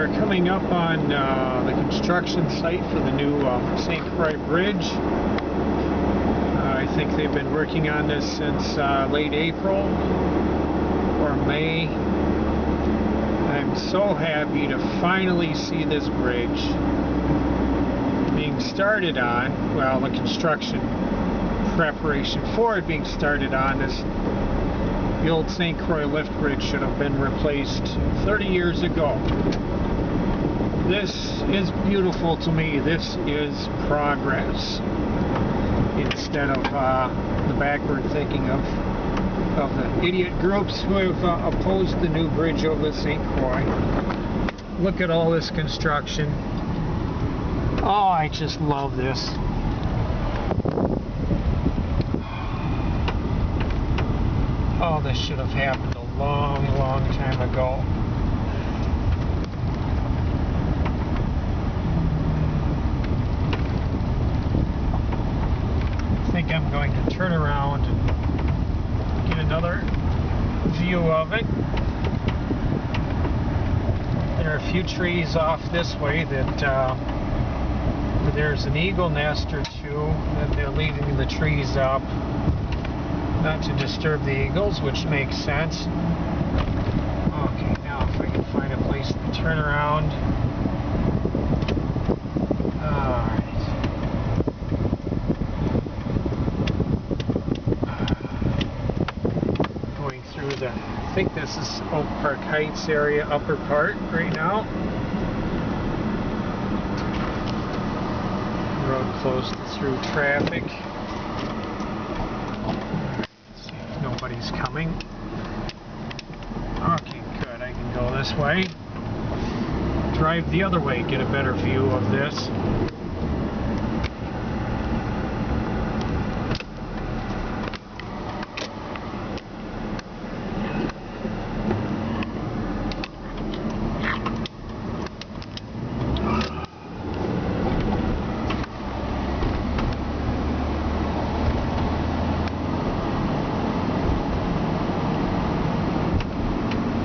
are coming up on the construction site for the new St.Croix Bridge. I think they've been working on this since late April or May. I'm so happy to finally see this bridge being started on. Well, the construction preparation for it being started on. The old St. Croix lift bridge should have been replaced 30 years ago. This is beautiful to me. This is progress instead of the backward thinking of the idiot groups who have opposed the new bridge over the St. Croix. Look at all this construction. Oh, I just love this. Oh, this should have happened a long, long time ago. I think I'm going to turn around and get another view of it. There are a few trees off this way that there's an eagle nest or two, and they're leaving the trees up not to disturb the eagles, which makes sense. Okay, now if I can find a place to turn around. Alright. Going through the, I think this is Oak Park Heights area, upper part right now. Road closed through traffic. Nobody's coming. Okay, good. I can go this way. Drive the other way, get a better view of this.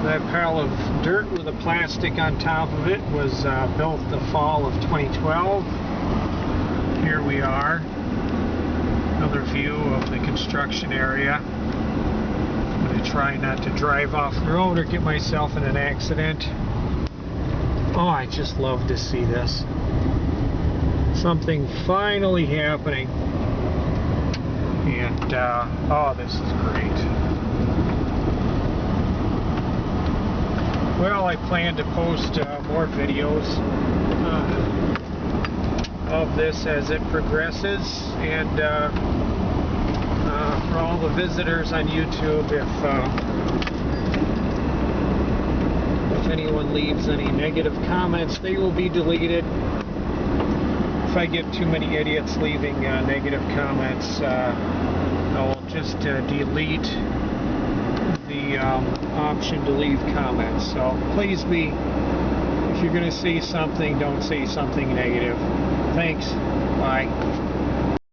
That pile of dirt with the plastic on top of it was built the fall of 2012. Here we are. Another view of the construction area. I'm going to try not to drive off the road or get myself in an accident. Oh, I just love to see this. Something finally happening. And, oh, this is great. Well, I plan to post more videos of this as it progresses, and for all the visitors on YouTube, if anyone leaves any negative comments, they will be deleted. If I get too many idiots leaving negative comments, I'll just delete the option to leave comments. So please be, if you're going to say something, don't say something negative. Thanks. Bye.